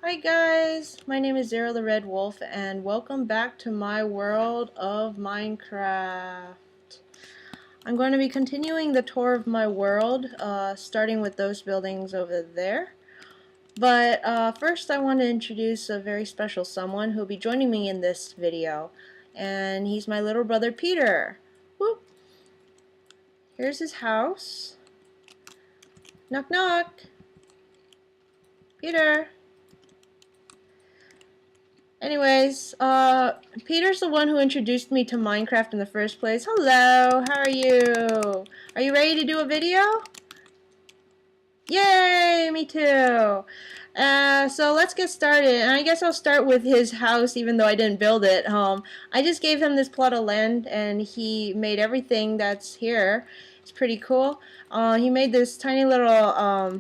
Hi guys, my name is ZerotheRedWolf and welcome back to my world of Minecraft. I'm going to be continuing the tour of my world, starting with those buildings over there. But first I want to introduce a very special someone who will be joining me in this video. And he's my little brother Peter. Whoop. Here's his house. Knock knock. Peter. Anyways, Peter's the one who introduced me to Minecraft in the first place. Hello, how are you? Are you ready to do a video? Yay, me too. So let's get started. And I guess I'll start with his house, even though I didn't build it. I just gave him this plot of land, and he made everything that's here. It's pretty cool. He made this tiny little, I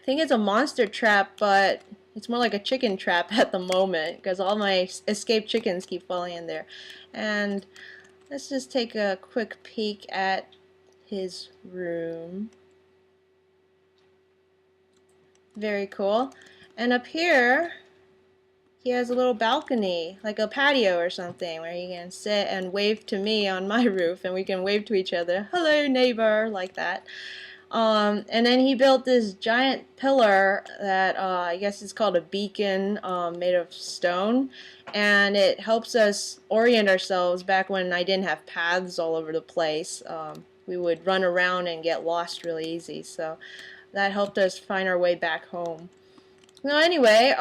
think it's a monster trap, but it's more like a chicken trap at the moment because all my escaped chickens keep falling in there. And let's just take a quick peek at his room. Very cool. And up here he has a little balcony, like a patio or something, where you can sit and wave to me on my roof and we can wave to each other. Hello neighbor, like that. And then he built this giant pillar that I guess it's called a beacon, made of stone, and it helps us orient ourselves. Back when I didn't have paths all over the place, we would run around and get lost really easy, so that helped us find our way back home. Well, anyway,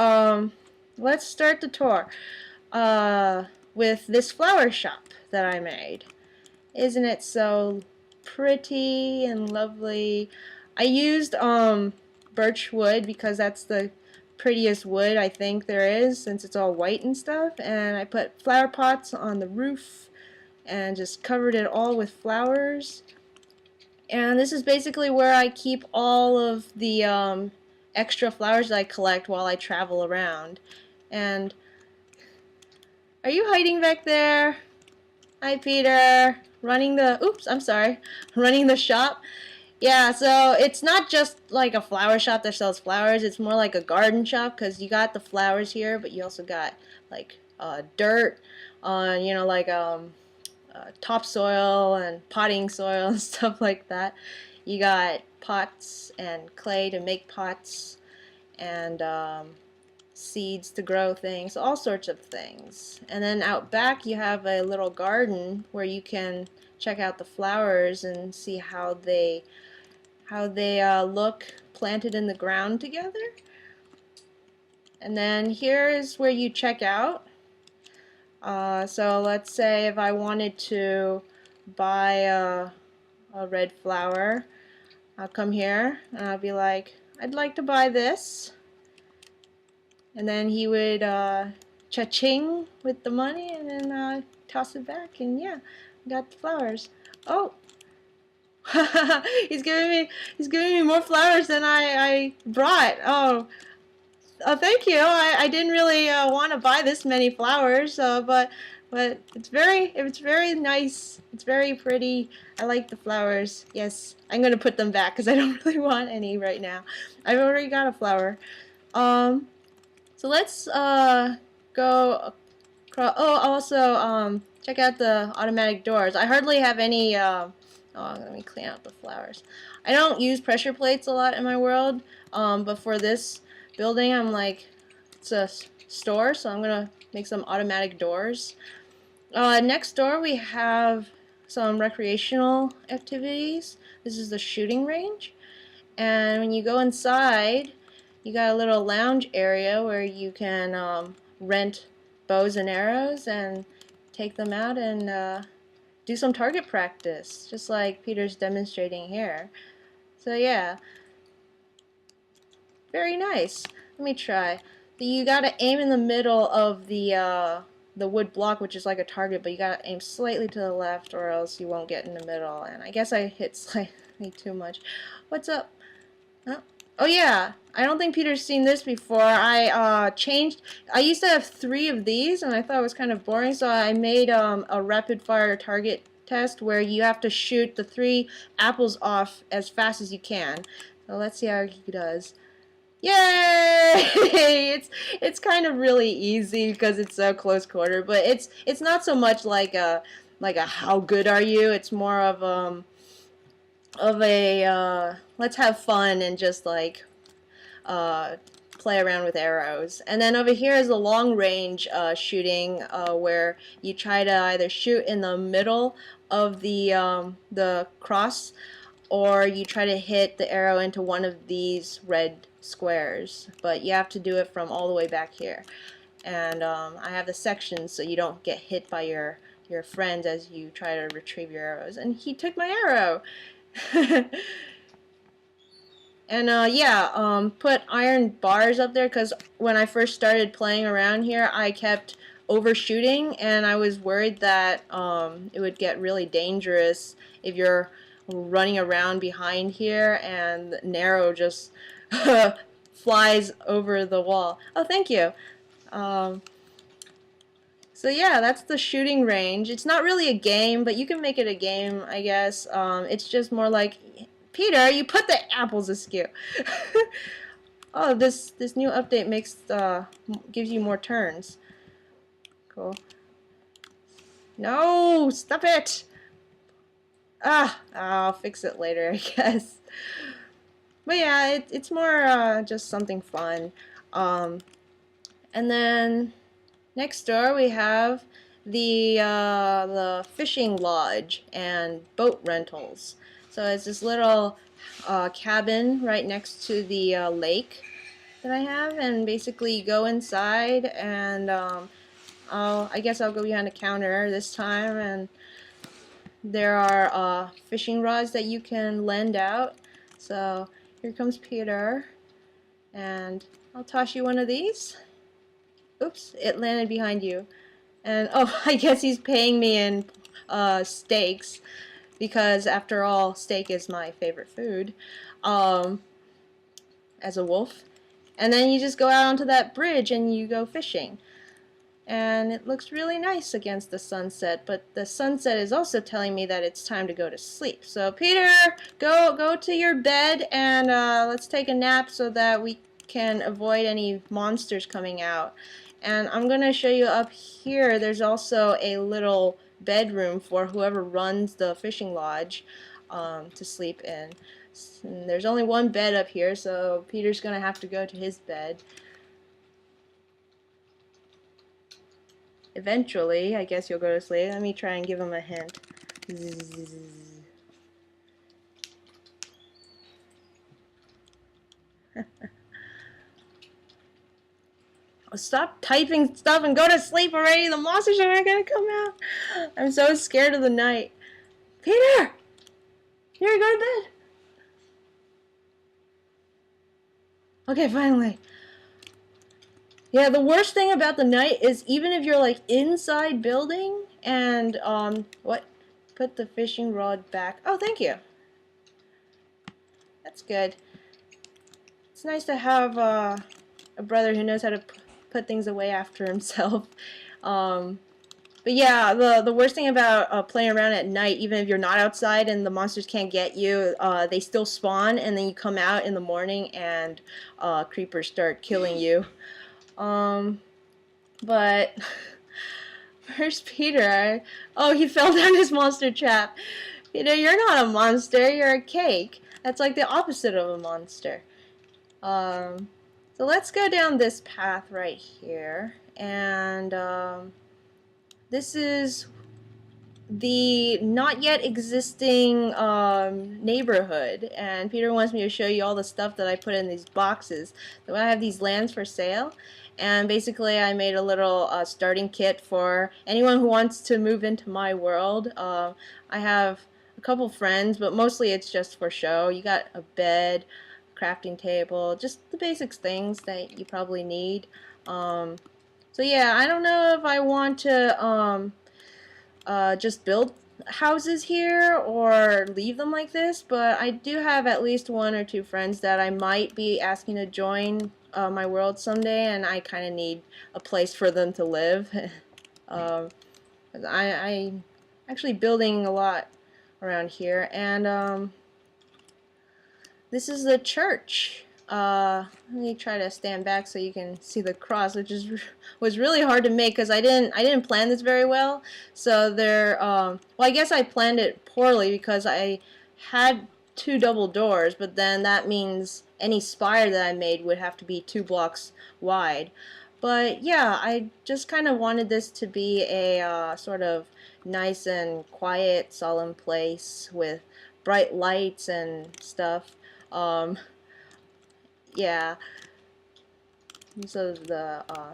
let's start the tour with this flower shop that I made. Isn't it so pretty and lovely? I used birch wood because that's the prettiest wood I think there is, since it's all white and stuff, and I put flower pots on the roof and just covered it all with flowers. And this is basically where I keep all of the extra flowers that I collect while I travel around. And are you hiding back there? Hi Peter. Running the shop. Yeah, so it's not just like a flower shop that sells flowers, it's more like a garden shop, because you got the flowers here, but you also got like dirt on, like topsoil and potting soil and stuff like that. You got pots and clay to make pots, and seeds to grow things, all sorts of things. And then out back you have a little garden where you can check out the flowers and see how they look planted in the ground together. And then here's where you check out. So let's say if I wanted to buy a red flower, I'll come here and I'll be like, I'd like to buy this. And then he would cha-ching with the money and then toss it back, and yeah, got the flowers. Oh, he's giving me more flowers than I brought. Oh, thank you. I didn't really want to buy this many flowers, but it's very nice. It's very pretty. I like the flowers. Yes, I'm gonna put them back because I don't really want any right now. I've already got a flower. So let's go. Also, check out the automatic doors. I hardly have any. Oh, let me clean out the flowers. I don't use pressure plates a lot in my world, but for this building, I'm like, it's a store, so I'm gonna make some automatic doors. Next door, we have some recreational activities. This is the shooting range, and when you go inside, you got a little lounge area where you can rent bows and arrows and take them out and do some target practice, just like Peter's demonstrating here. So yeah, very nice. Let me try. You gotta aim in the middle of the wood block, which is like a target, but you gotta aim slightly to the left or else you won't get in the middle. And I guess I hit slightly too much. What's up? Huh? Oh yeah, I don't think Peter's seen this before. I used to have 3 of these and I thought it was kind of boring, so I made a rapid fire target test where you have to shoot the 3 apples off as fast as you can. So let's see how he does. Yay! it's kind of really easy because it's so close quarter, but it's not so much like a how good are you. It's more of a let's have fun and just like uh, play around with arrows. And then over here is the long range shooting where you try to either shoot in the middle of the cross, or you try to hit the arrow into one of these red squares. But you have to do it from all the way back here. And I have the sections so you don't get hit by your friends as you try to retrieve your arrows. And he took my arrow. And yeah, put iron bars up there because when I first started playing around here, I kept overshooting, and I was worried that it would get really dangerous if you're running around behind here and an arrow just flies over the wall. Oh, thank you. Um, so yeah, that's the shooting range. It's not really a game, but you can make it a game, I guess. It's just more like, Peter, you put the apples askew. Oh, this new update gives you more turns. Cool. No, stop it. I'll fix it later, I guess. But yeah, it's more just something fun. And then next door we have the fishing lodge and boat rentals. So it's this little cabin right next to the lake that I have, and basically you go inside, and I guess I'll go behind the counter this time, and there are fishing rods that you can lend out. So here comes Peter, and I'll toss you one of these. Oops, it landed behind you. And oh, I guess he's paying me in steaks, because after all, steak is my favorite food as a wolf. And then you just go out onto that bridge and you go fishing. And it looks really nice against the sunset, but the sunset is also telling me that it's time to go to sleep. So Peter, go to your bed, and let's take a nap so that we can avoid any monsters coming out. And I'm going to show you up here, there's also a little bedroom for whoever runs the fishing lodge to sleep in. And there's only one bed up here, so Peter's going to have to go to his bed. Eventually, I guess you'll go to sleep. Let me try and give him a hint. Stop typing stuff and go to sleep already. The monsters are not going to come out. I'm so scared of the night. Peter! Here, go to bed. Okay, finally. Yeah, the worst thing about the night is even if you're like inside building and what? Put the fishing rod back. Oh, thank you. That's good. It's nice to have a brother who knows how to put things away after himself. But yeah, the worst thing about playing around at night, even if you're not outside and the monsters can't get you, they still spawn, and then you come out in the morning and creepers start killing you. But where's Peter? Oh, he fell down his monster trap. Peter, you're not a monster, you're a cake. That's like the opposite of a monster. So let's go down this path right here, and this is the not yet existing neighborhood, and Peter wants me to show you all the stuff that I put in these boxes. So I have these lands for sale, and basically I made a little starting kit for anyone who wants to move into my world. I have a couple friends, but mostly it's just for show. You got a bed, crafting table, just the basic things that you probably need. So yeah, I don't know if I want to just build houses here or leave them like this, but I do have at least one or two friends that I might be asking to join my world someday, and I kind of need a place for them to live. I'm actually building a lot around here, and this is the church Let me try to stand back so you can see the cross, which was really hard to make because I didn't plan this very well. So there, well, I guess I planned it poorly because I had 2 double doors, but then that means any spire that I made would have to be 2 blocks wide. But yeah, I just kind of wanted this to be a sort of nice and quiet, solemn place with bright lights and stuff. Um, yeah. So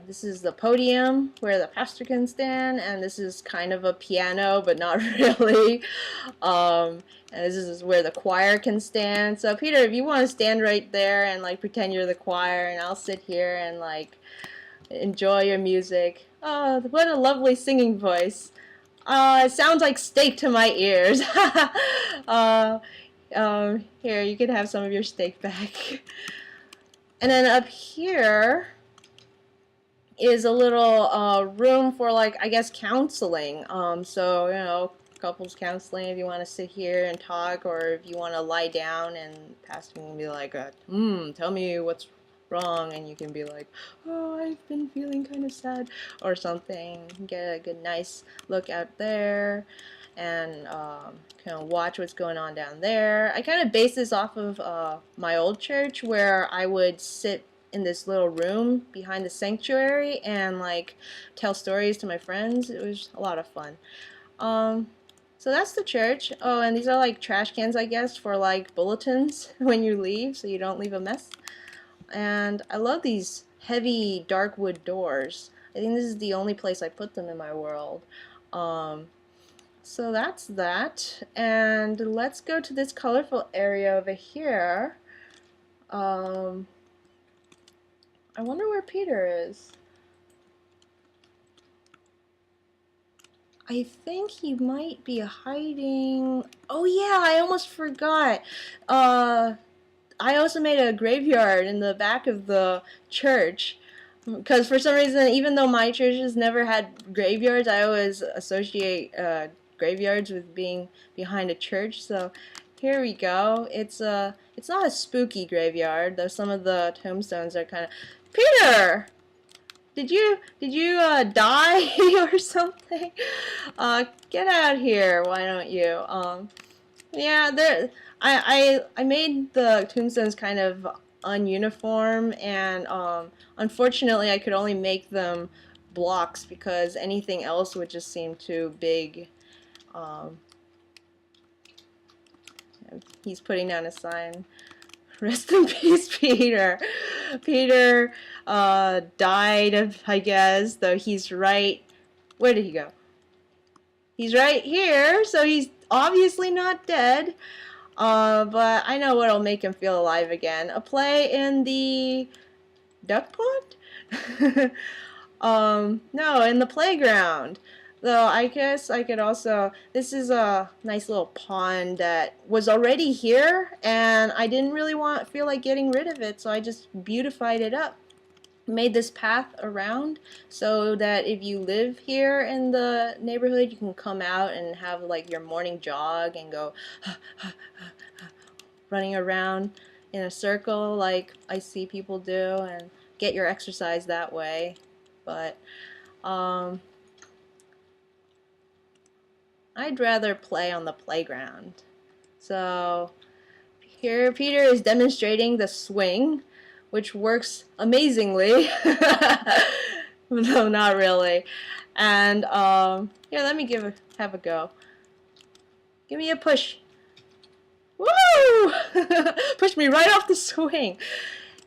this is the podium where the pastor can stand, and this is kind of a piano, but not really. And this is where the choir can stand. So Peter, if you want to stand right there and like pretend you're the choir, and I'll sit here and like enjoy your music. Oh, what a lovely singing voice. It sounds like steak to my ears. Here, you can have some of your steak back. And then up here is a little room for, like, I guess counseling. So, you know, couples counseling if you want to sit here and talk, or if you want to lie down and pastor can be like, tell me what's wrong, and you can be like, oh, I've been feeling kind of sad or something. Get a good nice look out there and kind of watch what's going on down there. I kind of based this off of my old church, where I would sit in this little room behind the sanctuary and like tell stories to my friends. It was a lot of fun. So that's the church. Oh, and these are like trash cans, I guess, for like bulletins when you leave, so you don't leave a mess. And I love these heavy dark wood doors. I think this is the only place I put them in my world. So that's that. And let's go to this colorful area over here. I wonder where Peter is. I think he might be hiding. Oh yeah, I almost forgot. I also made a graveyard in the back of the church. Because for some reason, even though my church has never had graveyards, I always associate graveyards with being behind a church. So here we go. It's not a spooky graveyard, though some of the tombstones are kind of. Peter, did you die or something? Get out here, why don't you? Yeah, there. I made the tombstones kind of ununiform, and unfortunately I could only make them blocks because anything else would just seem too big. He's putting down a sign. Rest in peace, Peter. Peter died of, I guess, though he's right. Where did he go? He's right here, so he's obviously not dead. But I know what'll make him feel alive again. A play in the duck pond? No, in the playground. Though I guess I could also, this is a nice little pond that was already here, and I didn't really feel like getting rid of it, so I just beautified it up. Made this path around so that if you live here in the neighborhood, you can come out and have like your morning jog and go running around in a circle like I see people do, and get your exercise that way. But I'd rather play on the playground. So here Peter is demonstrating the swing, which works amazingly, though not really. And here, let me have a go. Give me a push. Woo! Push me right off the swing.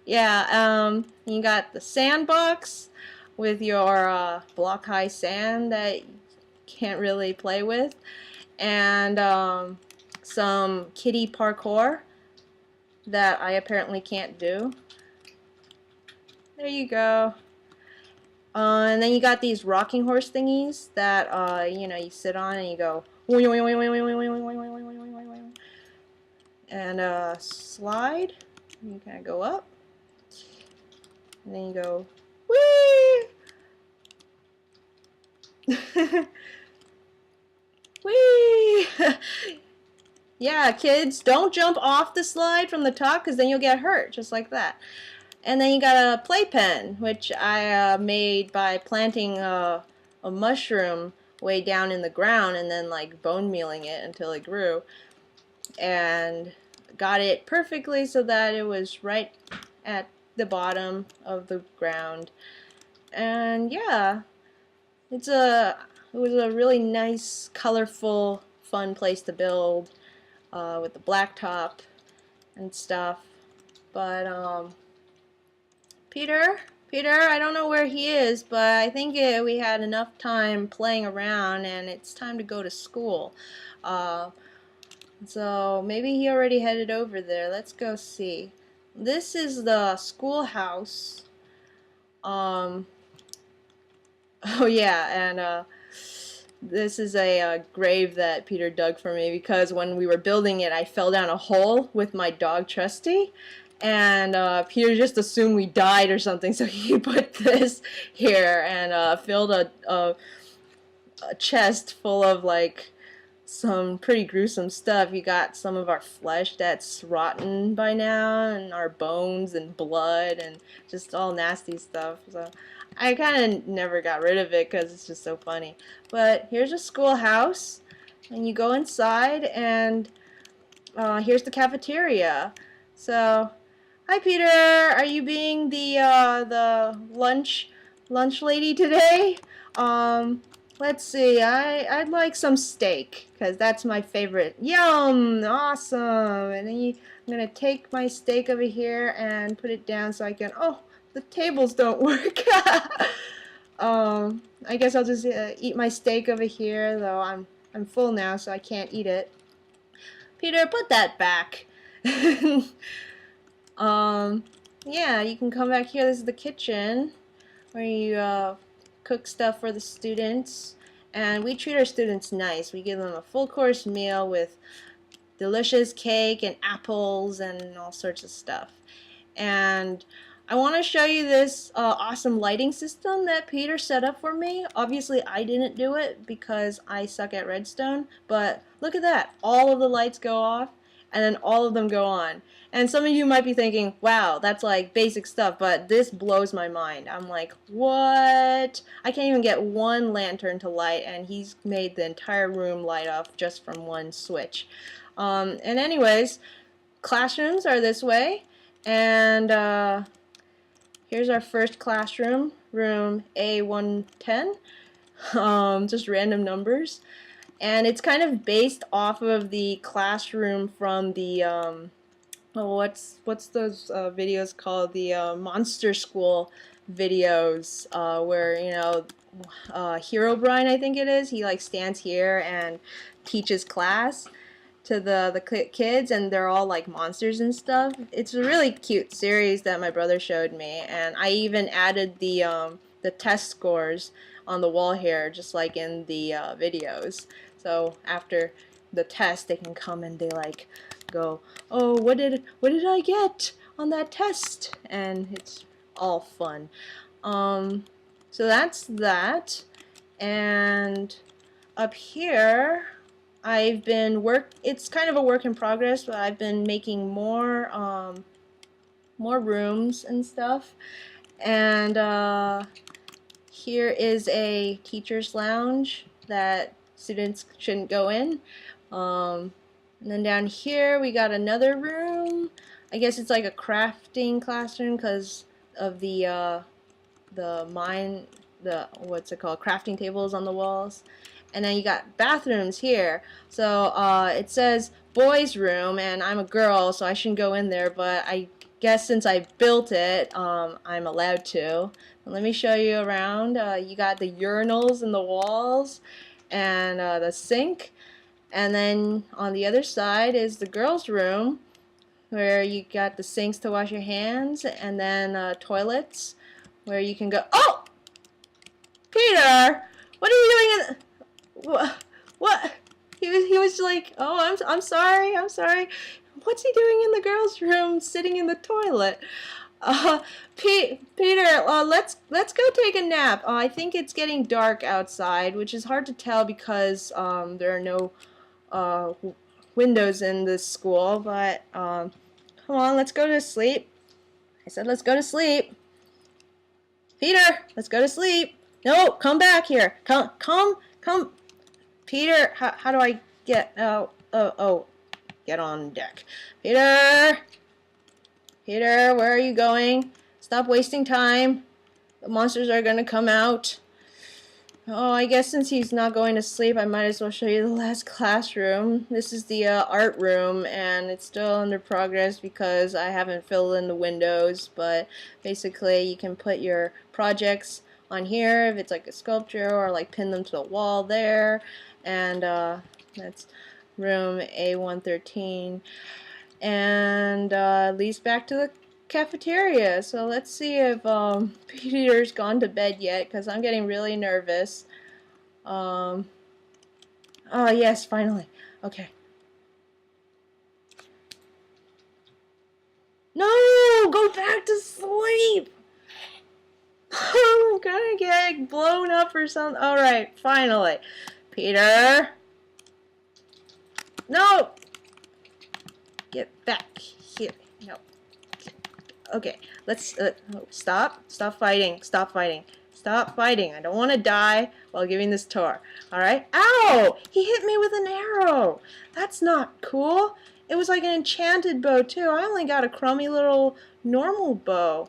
Yeah, you got the sandbox with your block high sand that you can't really play with, and some kiddie parkour that I apparently can't do. There you go. And then you got these rocking horse thingies that you know, you sit on and you go and slide. You kind of go up, and then you go whee, whee. Yeah, kids, don't jump off the slide from the top because then you'll get hurt, just like that. And then you got a playpen, which I made by planting a mushroom way down in the ground and then like bone mealing it until it grew. And got it perfectly so that it was right at the bottom of the ground. And yeah, it was a really nice, colorful, fun place to build with the blacktop and stuff. But Peter, I don't know where he is, but I think we had enough time playing around, and it's time to go to school. Uh, so maybe he already headed over there. Let's go see. This is the schoolhouse. Um, oh yeah, and this is a grave that Peter dug for me because when we were building it, I fell down a hole with my dog Trusty, and Peter just assumed we died or something, so he put this here and filled a chest full of like some pretty gruesome stuff. You got some of our flesh that's rotten by now, and our bones and blood and just all nasty stuff. So I kind of never got rid of it because it's just so funny. But here's a schoolhouse, and you go inside, and here's the cafeteria. So, hi Peter, are you being the lunch lady today? Let's see. I'd like some steak because that's my favorite. Yum! Awesome. And then I'm gonna take my steak over here and put it down so I can. Oh, the tables don't work. I guess I'll just eat my steak over here. Though I'm full now, so I can't eat it. Peter, put that back. Yeah, you can come back here. This is the kitchen where you cook stuff for the students, and we treat our students nice. We give them a full course meal with delicious cake and apples and all sorts of stuff. And I want to show you this awesome lighting system that Peter set up for me. Obviously I didn't do it because I suck at redstone, but look at that. All of the lights go off and then all of them go on. And some of you might be thinking, wow, that's like basic stuff, but this blows my mind. I'm like, what? I can't even get one lantern to light, and he's made the entire room light up just from one switch. And anyways, classrooms are this way, and here's our first classroom, room A110, just random numbers. And it's kind of based off of the classroom from the what's those videos called, the Monster School videos, where you know Herobrine, I think it is, he like stands here and teaches class to the kids, and they're all like monsters and stuff. It's a really cute series that my brother showed me, and I even added the test scores on the wall here, just like in the videos. So after the test, they can come and they like go, oh, what did I get on that test? And it's all fun. So that's that. And up here, it's kind of a work in progress, but I've been making more rooms and stuff. And here is a teacher's lounge that students shouldn't go in. And then down here we got another room. I guess it's like a crafting classroom because of the what's it called, crafting tables on the walls. And then you got bathrooms here. So it says boys room, and I'm a girl, so I shouldn't go in there, but I guess since I built it, I'm allowed to. Let me show you around. You got the urinals in the walls and the sink. And then on the other side is the girls' room, where you got the sinks to wash your hands, and then toilets where you can go. Oh! Peter! What are you doing in... What? He was like, oh, I'm sorry. What's he doing in the girls' room, sitting in the toilet? Peter, let's go take a nap. I think it's getting dark outside, which is hard to tell because there are no windows in this school, but come on, let's go to sleep. I said let's go to sleep. Peter, let's go to sleep. No, come back here. Come. Peter, how do I get out? Oh, get on deck. Peter, where are you going? Stop wasting time. The monsters are gonna come out. Oh, I guess since he's not going to sleep, I might as well show you the last classroom. This is the art room, and it's still under progress because I haven't filled in the windows, but basically you can put your projects on here if it's like a sculpture, or like pin them to the wall there, and that's room A113, and leads back to the cafeteria. So let's see if Peter's gone to bed yet, because I'm getting really nervous. Oh yes, finally. Okay. No, go back to sleep. I'm gonna get blown up or something. All right, finally. Peter. No. Get back here. No. Okay, let's stop fighting. I don't want to die while giving this tour. Alright? Ow! He hit me with an arrow. That's not cool. It was like an enchanted bow too. I only got a crummy little normal bow.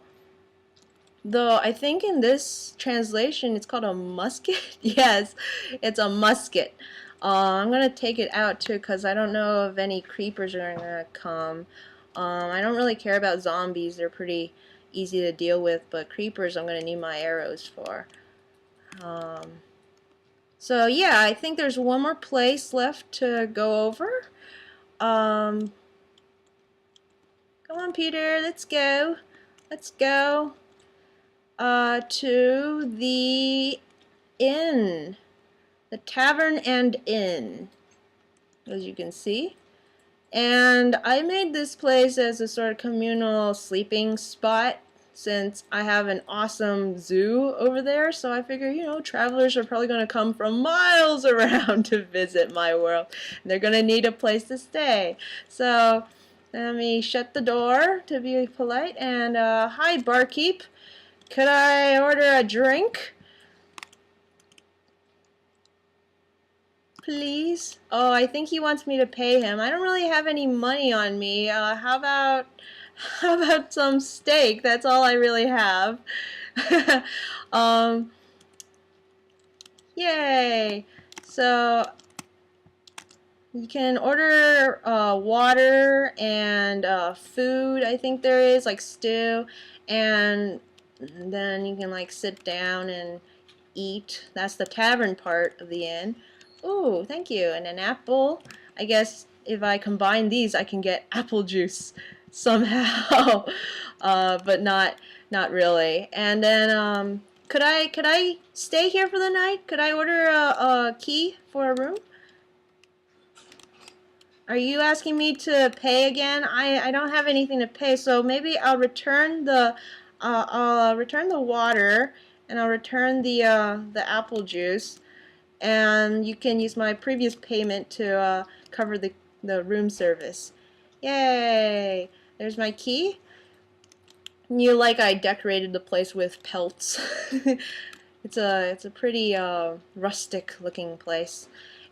Though I think in this translation it's called a musket. Yes, it's a musket. I'm gonna take it out too, because I don't know if any creepers are gonna come. I don't really care about zombies, they're pretty easy to deal with, but creepers I'm going to need my arrows for. So yeah, I think there's one more place left to go over. Come on Peter, let's go. Let's go to the inn. The Tavern and Inn, as you can see. And I made this place as a sort of communal sleeping spot, since I have an awesome zoo over there, so I figure, you know, travelers are probably going to come from miles around to visit my world. They're going to need a place to stay. So let me shut the door to be polite, and hi barkeep, could I order a drink? Please? Oh, I think he wants me to pay him. I don't really have any money on me. How about some steak? That's all I really have. Yay! So you can order water and food. I think there is like stew, and then you can like sit down and eat. That's the tavern part of the inn. Ooh, thank you. And an apple. I guess if I combine these, I can get apple juice somehow, but not really. And then could I stay here for the night? Could I order a key for a room? Are you asking me to pay again? I don't have anything to pay, so maybe I'll return the water, and I'll return the apple juice. And you can use my previous payment to cover the room service. Yay! There's my key. You like I decorated the place with pelts. It's a pretty rustic looking place.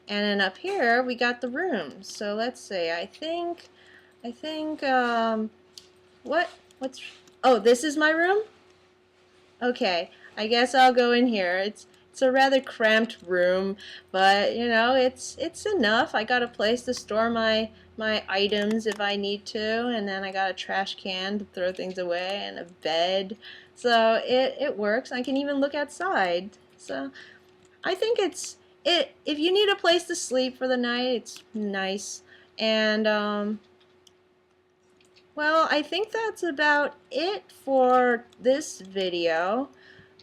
And then up here we got the rooms. So let's see. I think what's oh, this is my room? Okay. I guess I'll go in here. It's a rather cramped room, but you know, it's enough. I got a place to store my items if I need to, and then I got a trash can to throw things away, and a bed. So it works. I can even look outside. So I think if you need a place to sleep for the night, it's nice. And well, I think that's about it for this video.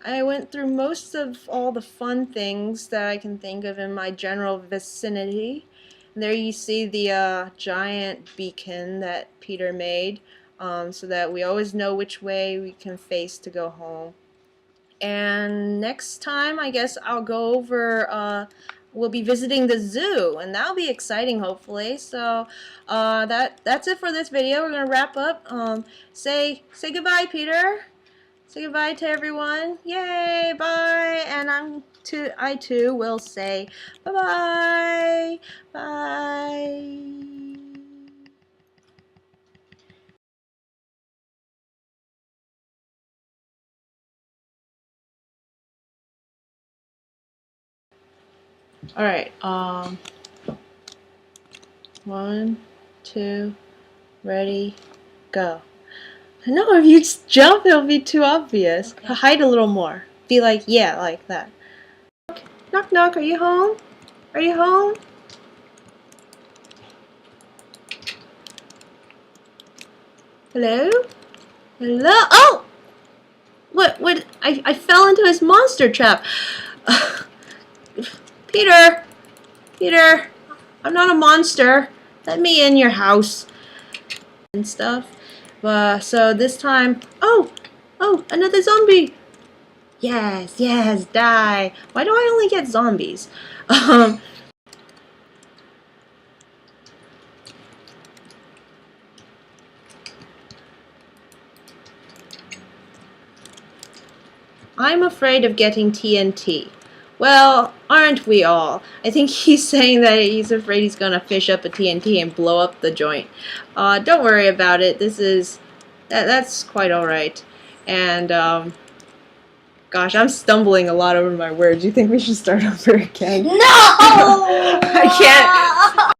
I went through most of all the fun things that I can think of in my general vicinity. And there you see the giant beacon that Peter made, so that we always know which way we can face to go home. And next time, I guess I'll go over we'll be visiting the zoo, and that'll be exciting, hopefully. So that's it for this video. We're gonna wrap up. Say goodbye, Peter. Say goodbye to everyone. Yay, bye. And I too will say bye-bye. Bye. All right. 1, 2, ready, go. No, if you just jump, it'll be too obvious. Okay. Hide a little more. Be like, yeah, like that. Knock, knock. Are you home? Are you home? Hello? Hello? Oh! What? I fell into his monster trap. Peter! Peter! I'm not a monster. Let me in your house. And stuff. So this time... Oh! Another zombie! Yes, die. Why do I only get zombies? I'm afraid of getting TNT. Well, aren't we all? I think he's saying that he's afraid he's gonna fish up a TNT and blow up the joint. Don't worry about it. That's quite alright. And, gosh, I'm stumbling a lot over my words. You think we should start over again? No! I can't.